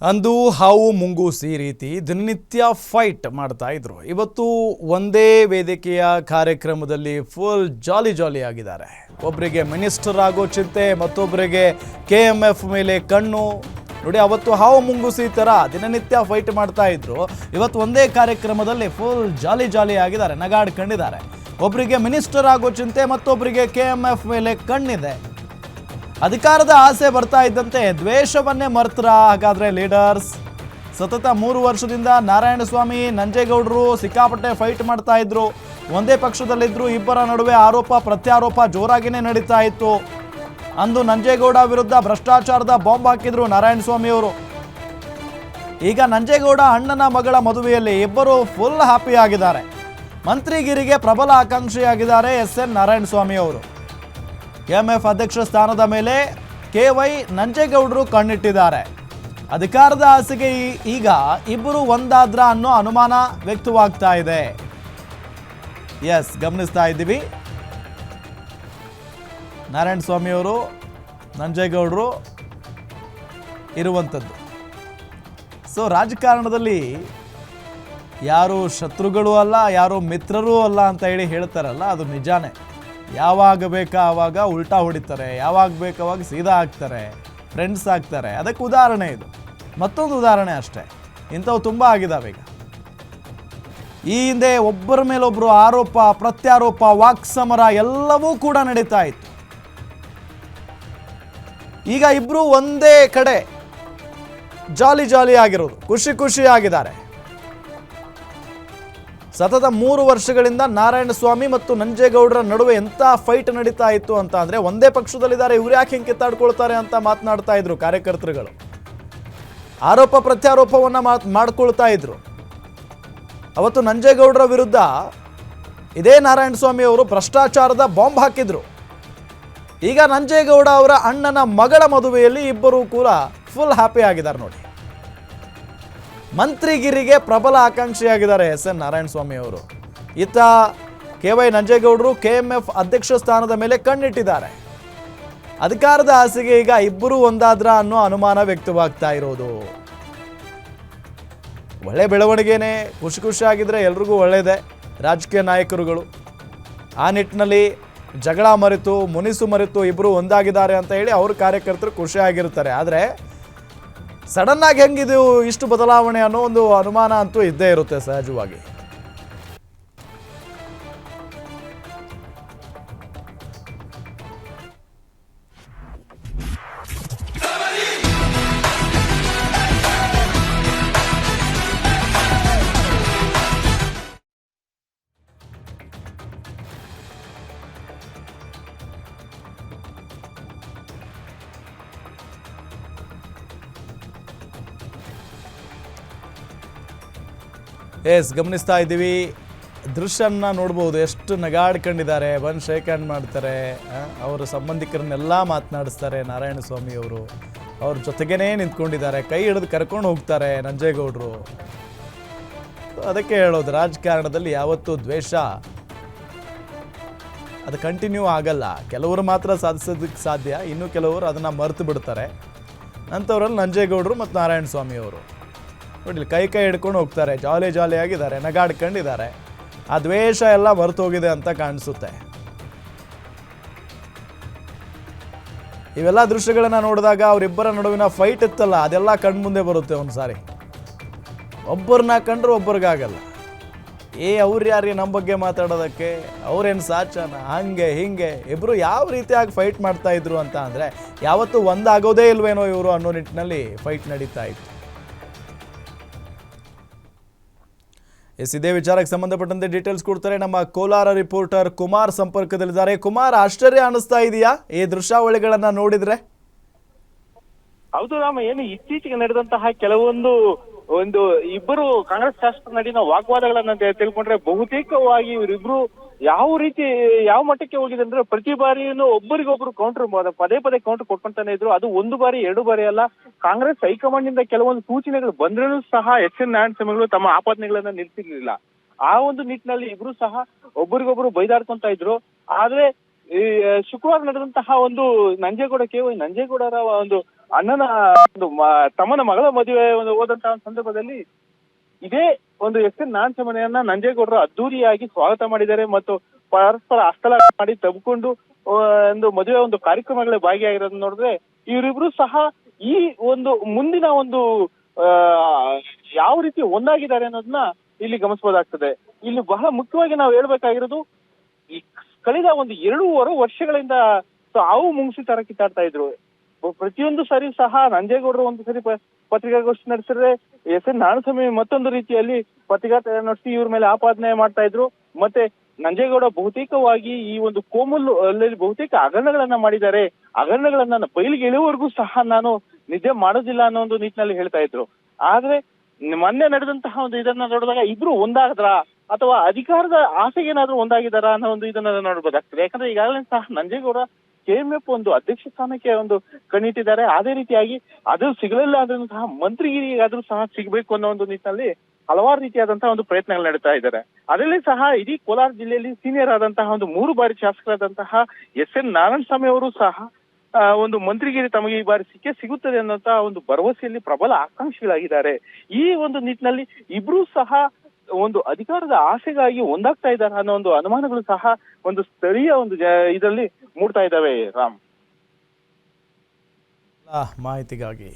ಅಂದು ಹಾವು ಮುಂಗೂಸಿ ರೀತಿ ದಿನನಿತ್ಯ ಫೈಟ್ ಮಾಡ್ತಾ ಇದ್ರು. ಇವತ್ತು ಒಂದೇ ವೇದಿಕೆಯ ಕಾರ್ಯಕ್ರಮದಲ್ಲಿ ಫುಲ್ ಜಾಲಿ ಆಗಿದ್ದಾರೆ. ಒಬ್ಬರಿಗೆ ಮಿನಿಸ್ಟರ್ ಆಗೋ ಚಿಂತೆ, ಮತ್ತೊಬ್ಬರಿಗೆ KMF ಮೇಲೆ ಕಣ್ಣು. ನೋಡಿ, ಅವತ್ತು ಹಾವು ಮುಂಗೂಸಿ ಥರ ದಿನನಿತ್ಯ ಫೈಟ್ ಮಾಡ್ತಾ ಇದ್ರು. ಇವತ್ತು ಒಂದೇ ಕಾರ್ಯಕ್ರಮದಲ್ಲಿ ಫುಲ್ ಜಾಲಿ ಆಗಿದ್ದಾರೆ, ನಗಾಡ್ಕೊಂಡಿದ್ದಾರೆ. ಒಬ್ಬರಿಗೆ ಮಿನಿಸ್ಟರ್ ಆಗೋ ಚಿಂತೆ, ಮತ್ತೊಬ್ಬರಿಗೆ KMF ಮೇಲೆ ಕಣ್ಣಿದೆ. ಅಧಿಕಾರದ ಆಸೆ ಬರ್ತಾ ಇದ್ದಂತೆ ದ್ವೇಷವನ್ನೇ ಮರ್ತರ ಹಾಗಾದ್ರೆ ಲೀಡರ್ಸ್. ಸತತ 3 ವರ್ಷದಿಂದ ನಾರಾಯಣಸ್ವಾಮಿ ನಂಜೇಗೌಡರು ಸಿಕ್ಕಾಪಟ್ಟೆ ಫೈಟ್ ಮಾಡ್ತಾ ಇದ್ರು. ಒಂದೇ ಪಕ್ಷದಲ್ಲಿದ್ರು. ಇಬ್ಬರ ನಡುವೆ ಆರೋಪ ಪ್ರತ್ಯಾರೋಪ ಜೋರಾಗಿನೇ ನಡೀತಾ ಇತ್ತು. ಅಂದು ನಂಜೇಗೌಡ ವಿರುದ್ಧ ಭ್ರಷ್ಟಾಚಾರದ ಬಾಂಬ್ ಹಾಕಿದ್ರು ನಾರಾಯಣಸ್ವಾಮಿ ಅವರು. ಈಗ ನಂಜೇಗೌಡ ಅಣ್ಣನ ಮಗಳ ಮದುವೆಯಲ್ಲಿ ಇಬ್ಬರು ಫುಲ್ ಹ್ಯಾಪಿ ಆಗಿದ್ದಾರೆ. ಮಂತ್ರಿಗಿರಿಗೆ ಪ್ರಬಲ ಆಕಾಂಕ್ಷಿಯಾಗಿದ್ದಾರೆ SN ನಾರಾಯಣಸ್ವಾಮಿ ಅವರು. KMF ಅಧ್ಯಕ್ಷ ಸ್ಥಾನದ ಮೇಲೆ KY ನಂಜೇಗೌಡರು ಕಣ್ಣಿಟ್ಟಿದ್ದಾರೆ. ಅಧಿಕಾರದ ಆಸೆಗೆ ಈಗ ಇಬ್ಬರು ಒಂದಾದ್ರ ಅನ್ನೋ ಅನುಮಾನ ವ್ಯಕ್ತವಾಗ್ತಾ ಇದೆ. ಗಮನಿಸ್ತಾ ಇದ್ದೀವಿ, ನಾರಾಯಣಸ್ವಾಮಿ ಅವರು ನಂಜೇಗೌಡರು ಇರುವಂಥದ್ದು. ಸೊ ರಾಜಕಾರಣದಲ್ಲಿ ಯಾರು ಶತ್ರುಗಳು ಅಲ್ಲ, ಯಾರು ಮಿತ್ರರೂ ಅಲ್ಲ ಅಂತ ಹೇಳ್ತಾರಲ್ಲ, ಅದು ನಿಜಾನೇ. ಯಾವಾಗ ಬೇಕಾ ಆವಾಗ ಉಲ್ಟಾ ಹೊಡಿತಾರೆ, ಯಾವಾಗ ಬೇಕಾವಾಗ ಸೀದಾ ಆಗ್ತಾರೆ, ಫ್ರೆಂಡ್ಸ್ ಆಗ್ತಾರೆ. ಅದಕ್ಕೆ ಉದಾಹರಣೆ ಇದು, ಮತ್ತೊಂದು ಉದಾಹರಣೆ ಅಷ್ಟೇ. ಇಂಥವು ತುಂಬ ಆಗಿದ್ದಾವೆ. ಈಗ ಈ ಹಿಂದೆ ಒಬ್ಬರ ಮೇಲೊಬ್ಬರು ಆರೋಪ ಪ್ರತ್ಯಾರೋಪ, ವಾಕ್ಸಮರ ಎಲ್ಲವೂ ಕೂಡ ನಡೀತಾ ಇತ್ತು. ಈಗ ಇಬ್ಬರು ಒಂದೇ ಕಡೆ ಜಾಲಿ ಆಗಿರೋದು, ಖುಷಿ ಆಗಿದ್ದಾರೆ. ಸತತ 3 ವರ್ಷಗಳಿಂದ ನಾರಾಯಣಸ್ವಾಮಿ ಮತ್ತು ನಂಜೇಗೌಡರ ನಡುವೆ ಎಂಥ ಫೈಟ್ ನಡೀತಾ ಇತ್ತು ಅಂತ ಅಂದರೆ, ಒಂದೇ ಪಕ್ಷದಲ್ಲಿದ್ದಾರೆ, ಇವ್ರು ಯಾಕೆ ಹಿಂಗೆ ಕಿತ್ತಾಡ್ಕೊಳ್ತಾರೆ ಅಂತ ಮಾತನಾಡ್ತಾ ಇದ್ರು ಕಾರ್ಯಕರ್ತರುಗಳು. ಆರೋಪ ಪ್ರತ್ಯಾರೋಪವನ್ನು ಮಾಡ್ಕೊಳ್ತಾ ಇದ್ರು. ಅವತ್ತು ನಂಜೇಗೌಡರ ವಿರುದ್ಧ ಇದೇ ನಾರಾಯಣಸ್ವಾಮಿ ಅವರು ಭ್ರಷ್ಟಾಚಾರದ ಬಾಂಬ್ ಹಾಕಿದ್ರು. ಈಗ ನಂಜೇಗೌಡ ಅವರ ಅಣ್ಣನ ಮಗಳ ಮದುವೆಯಲ್ಲಿ ಇಬ್ಬರು ಕೂಡ ಫುಲ್ ಹ್ಯಾಪಿ ಆಗಿದ್ದಾರೆ. ನೋಡಿ, ಮಂತ್ರಿಗಿರಿಗೆ ಪ್ರಬಲ ಆಕಾಂಕ್ಷಿಯಾಗಿದ್ದಾರೆ SN ನಾರಾಯಣಸ್ವಾಮಿ ಅವರು. ಇತ್ತ KY ನಂಜೇಗೌಡರು KMF ಅಧ್ಯಕ್ಷ ಸ್ಥಾನದ ಮೇಲೆ ಕಣ್ಣಿಟ್ಟಿದ್ದಾರೆ. ಅಧಿಕಾರದ ಆಸೆಗೆ ಈಗ ಇಬ್ಬರು ಒಂದಾದ್ರ ಅನ್ನೋ ಅನುಮಾನ ವ್ಯಕ್ತವಾಗ್ತಾ ಇರೋದು. ಒಳ್ಳೆ ಬೆಳವಣಿಗೆನೇ. ಖುಷಿಯಾಗಿದ್ರೆ ಎಲ್ರಿಗೂ ಒಳ್ಳೆಯದೇ. ರಾಜಕೀಯ ನಾಯಕರುಗಳು ಆ ನಿಟ್ಟಿನಲ್ಲಿ ಜಗಳ ಮರೆತು, ಮುನಿಸು ಮರೆತು ಇಬ್ಬರು ಒಂದಾಗಿದ್ದಾರೆ ಅಂತ ಹೇಳಿ ಅವ್ರ ಕಾರ್ಯಕರ್ತರು ಖುಷಿಯಾಗಿರ್ತಾರೆ. ಆದರೆ ಸಡನ್ ಆಗಿ ಹೆಂಗಿದು ಇಷ್ಟು ಬದಲಾವಣೆ ಅನ್ನೋ ಒಂದು ಅನುಮಾನ ಅಂತೂ ಇದ್ದೇ ಇರುತ್ತೆ ಸಹಜವಾಗಿ. ಗಮನಿಸ್ತಾ ಇದ್ದೀವಿ, ದೃಶ್ಯನ ನೋಡ್ಬೋದು. ಎಷ್ಟು ನಗಾಡ್ಕೊಂಡಿದ್ದಾರೆ, ಬಂದು ಶೇಕ್ ಹ್ಯಾಂಡ್ ಮಾಡ್ತಾರೆ, ಅವರ ಸಂಬಂಧಿಕರನ್ನೆಲ್ಲ ಮಾತನಾಡಿಸ್ತಾರೆ ನಾರಾಯಣಸ್ವಾಮಿ ಅವರು. ಅವ್ರ ಜೊತೆಗೇನೆ ನಿಂತ್ಕೊಂಡಿದ್ದಾರೆ, ಕೈ ಹಿಡಿದು ಕರ್ಕೊಂಡು ಹೋಗ್ತಾರೆ ನಂಜೇಗೌಡರು. ಅದಕ್ಕೆ ಹೇಳೋದು, ರಾಜಕಾರಣದಲ್ಲಿ ಯಾವತ್ತೂ ದ್ವೇಷ ಅದು ಕಂಟಿನ್ಯೂ ಆಗಲ್ಲ. ಕೆಲವರು ಮಾತ್ರ ಸಾಧಿಸೋದಕ್ಕೆ ಸಾಧ್ಯ, ಇನ್ನು ಕೆಲವರು ಅದನ್ನು ಮರೆತು ಬಿಡ್ತಾರೆ. ಅಂಥವರಲ್ಲಿ ನಂಜೇಗೌಡರು ಮತ್ತು ನಾರಾಯಣಸ್ವಾಮಿ ಅವರು ನೋಡಿ, ಕೈ ಹಿಡ್ಕೊಂಡು ಹೋಗ್ತಾರೆ, ಜಾಲಿ ಆಗಿದ್ದಾರೆ, ನಗಾಡ್ಕೊಂಡಿದ್ದಾರೆ. ಆ ದ್ವೇಷ ಎಲ್ಲ ಮರೆತು ಹೋಗಿದೆ ಅಂತ ಕಾಣಿಸುತ್ತೆ. ಇವೆಲ್ಲ ದೃಶ್ಯಗಳನ್ನ ನೋಡಿದಾಗ ಅವರಿಬ್ಬರ ನಡುವಿನ ಫೈಟ್ ಇತ್ತಲ್ಲ, ಅದೆಲ್ಲ ಕಣ್ಮುಂದೆ ಬರುತ್ತೆ. ಒಂದು ಸಾರಿ ಒಬ್ಬರನ್ನ ಕಂಡ್ರೆ ಒಬ್ಬರಿಗಾಗಲ್ಲ. ಅವ್ರು ಯಾರಿಗೆ ನಮ್ಮ ಬಗ್ಗೆ ಮಾತಾಡೋದಕ್ಕೆ, ಅವ್ರೇನು ಸಾಚನ, ಹಂಗೆ ಹಿಂಗೆ. ಇಬ್ಬರು ಯಾವ ರೀತಿಯಾಗಿ ಫೈಟ್ ಮಾಡ್ತಾ ಇದ್ರು ಅಂತ ಅಂದರೆ, ಯಾವತ್ತೂ ಒಂದಾಗೋದೇ ಇಲ್ವೇನೋ ಇವರು ಅನ್ನೋ ನಿಟ್ಟಿನಲ್ಲಿ ಫೈಟ್ ನಡೀತಾ ಇತ್ತು. ಇದೇ ವಿಚಾರಕ್ಕೆ ಸಂಬಂಧಪಟ್ಟಂತೆ ಡೀಟೇಲ್ಸ್ ಕೊಡ್ತಾರೆ ನಮ್ಮ ಕೋಲಾರ ರಿಪೋರ್ಟರ್ ಕುಮಾರ್ ಸಂಪರ್ಕದಲ್ಲಿದ್ದಾರೆ. ಕುಮಾರ್, ಆಶ್ಚರ್ಯ ಅನಿಸ್ತಾ ಇದೆಯಾ ಈ ದೃಶ್ಯಾವಳಿಗಳನ್ನ ನೋಡಿದ್ರೆ? ಹೌದು ರಾಮ, ಏನು ಇತ್ತೀಚೆಗೆ ನಡೆದಂತಹ ಕೆಲವೊಂದು ಇಬ್ಬರು ಕಾಂಗ್ರೆಸ್ ಶಾಸಕರ ನಡುವಿನ ವಾಗ್ವಾದಗಳನ್ನ ತಿಳ್ಕೊಂಡ್ರೆ ಬಹುತೇಕವಾಗಿ ಇವರಿಬ್ರು ಯಾವ ಮಟ್ಟಕ್ಕೆ ಹೋಗಿದೆ ಅಂದ್ರೆ, ಪ್ರತಿ ಬಾರಿಯೂ ಒಬ್ಬರಿಗೊಬ್ರು ಪದೇ ಕೌಂಟರ್ ಕೊಟ್ಕೊಂತಾನೆ ಇದ್ರು. ಅದು 1 ಬಾರಿ 2 ಬಾರಿ ಅಲ್ಲ. ಕಾಂಗ್ರೆಸ್ ಹೈಕಮಾಂಡ್ ನಿಂದ ಕೆಲವೊಂದು ಸೂಚನೆಗಳು ಬಂದ್ರೂ ಸಹ SN ನಾರಾಯಣಸ್ವಾಮಿಗಳು ತಮ್ಮ ಆಪಾದನೆಗಳನ್ನ ನಿಲ್ಸಿರ್ಲಿಲ್ಲ. ಆ ಒಂದು ನಿಟ್ಟಿನಲ್ಲಿ ಇಬ್ರು ಸಹ ಒಬ್ಬರಿಗೊಬ್ರು ಬೈದಾಡ್ಕೊಂತ ಇದ್ರು. ಆದ್ರೆ ಶುಕ್ರವಾರ ನಡೆದಂತಹ ಒಂದು KY ನಂಜೇಗೌಡರ ಒಂದು ಅಣ್ಣನ ಒಂದು ತಮ್ಮನ ಮಗಳ ಮದುವೆ ಒಂದು ಹೋದಂತಹ ಒಂದು ಸಂದರ್ಭದಲ್ಲಿ ಇದೇ ಒಂದು ಎಸ್ ಎನ್ ನಾರಾಯಣಸ್ವಾಮಿಯನ್ನ ನಂಜೇಗೌಡರು ಅದ್ದೂರಿಯಾಗಿ ಸ್ವಾಗತ ಮಾಡಿದ್ದಾರೆ ಮತ್ತು ಪರಸ್ಪರ ಹಸ್ತಲಾಘ ಮಾಡಿ ತಬ್ಕೊಂಡು ಒಂದು ಮದುವೆ ಒಂದು ಕಾರ್ಯಕ್ರಮಗಳ ಭಾಗಿಯಾಗಿರೋದನ್ನ ನೋಡಿದ್ರೆ ಇವರಿಬ್ರು ಸಹ ಈ ಒಂದು ಮುಂದಿನ ಒಂದು ಯಾವ ರೀತಿ ಒಂದಾಗಿದ್ದಾರೆ ಅನ್ನೋದನ್ನ ಇಲ್ಲಿ ಗಮನಿಸಬಹುದಾಗ್ತದೆ. ಇಲ್ಲಿ ಬಹಳ ಮುಖ್ಯವಾಗಿ ನಾವು ಹೇಳ್ಬೇಕಾಗಿರೋದು ಈ ಕಳೆದ ಒಂದು 2.5 ವರ್ಷಗಳಿಂದ ಹಾವು ಮುಂಗ್ಸಿ ತರ ಕಿತ್ತಾಡ್ತಾ ಇದ್ರು. ಪ್ರತಿಯೊಂದು ಸರಿ ಸಹ ನಂಜೇಗೌಡರು ಒಂದು ಸರಿ ಪತ್ರಿಕಾಗೋಷ್ಠಿ ನಡೆಸಿದ್ರೆ ಎಸ್ ಎನ್ ನಾರಾಯಣಸ್ವಾಮಿ ಮತ್ತೊಂದು ರೀತಿಯಲ್ಲಿ ಪತ್ರಿಕಾಗೋಷ್ಠಿ ನಡೆಸಿ ಇವ್ರ ಮೇಲೆ ಆಪಾದನೆ ಮಾಡ್ತಾ ಇದ್ರು. ಮತ್ತೆ ನಂಜೇಗೌಡ ಬಹುತೇಕವಾಗಿ ಈ ಒಂದು ಕೋಮುಲ್ ಅಲ್ಲಿ ಬಹುತೇಕ ಹಗರಣಗಳನ್ನ ಮಾಡಿದ್ದಾರೆ, ಹಗರಣಗಳನ್ನ ಬಯಲಿಗೆ ಎಳೆಯುವವರೆಗೂ ಸಹ ನಾನು ನಿದ್ದೆ ಮಾಡೋದಿಲ್ಲ ಅನ್ನೋ ಒಂದು ನಿಟ್ಟಿನಲ್ಲಿ ಹೇಳ್ತಾ ಇದ್ರು. ಆದ್ರೆ ಮೊನ್ನೆ ನಡೆದಂತಹ ಒಂದು ಇದನ್ನ ನೋಡಿದಾಗ ಇಬ್ರು ಒಂದಾದ್ರ ಅಥವಾ ಅಧಿಕಾರದ ಆಸೆಗೇನಾದ್ರೂ ಒಂದಾಗಿದಾರ ಅನ್ನೋ ಒಂದು ಇದನ್ನ ನೋಡ್ಬೋದಾಗ್ತದೆ. ಯಾಕಂದ್ರೆ ಈಗಾಗಲೇ ಸಹ ನಂಜೇಗೌಡ ಕೆಎಂಎಫ್ ಒಂದು ಅಧ್ಯಕ್ಷ ಸ್ಥಾನಕ್ಕೆ ಒಂದು ಕಣ್ಣಿಟ್ಟಿದ್ದಾರೆ. ಅದೇ ರೀತಿಯಾಗಿ ಅದು ಸಿಗಲಿಲ್ಲ ಆದ್ರೂ ಸಹ ಮಂತ್ರಿಗಿರಿಗಾದ್ರೂ ಸಹ ಸಿಗ್ಬೇಕು ಅನ್ನೋ ಒಂದು ನಿಟ್ಟಿನಲ್ಲಿ ಹಲವಾರು ರೀತಿಯಾದಂತಹ ಒಂದು ಪ್ರಯತ್ನಗಳು ನಡೀತಾ ಇದ್ದಾರೆ. ಅದರಲ್ಲಿ ಸಹ ಇಡೀ ಕೋಲಾರ ಜಿಲ್ಲೆಯಲ್ಲಿ ಸೀನಿಯರ್ ಆದಂತಹ ಒಂದು 3 ಬಾರಿ ಶಾಸಕರಾದಂತಹ ಎಸ್ ಎನ್ ನಾರಾಯಣಸ್ವಾಮಿ ಅವರು ಸಹ ಒಂದು ಮಂತ್ರಿಗಿರಿ ತಮಗೆ ಈ ಬಾರಿ ಸಿಗುತ್ತದೆ ಅನ್ನೋಂತ ಒಂದು ಭರವಸೆಯಲ್ಲಿ ಪ್ರಬಲ ಆಕಾಂಕ್ಷಿಗಳಾಗಿದ್ದಾರೆ. ಈ ಒಂದು ನಿಟ್ಟಿನಲ್ಲಿ ಇಬ್ರು ಸಹ ಒಂದು ಅಧಿಕಾರದ ಆಸೆಗಾಗಿ ಒಂದಾಗ್ತಾ ಇದ್ದಾರೆ ಅನ್ನೋ ಒಂದು ಅನುಮಾನಗಳು ಸಹ ಒಂದು ಸ್ಥಳೀಯ ಒಂದು ಇದರಲ್ಲಿ ಮೂಡ್ತಾ ಇದ್ದಾವೆ. ರಾಮ್, ಮಾಹಿತಿಗಾಗಿ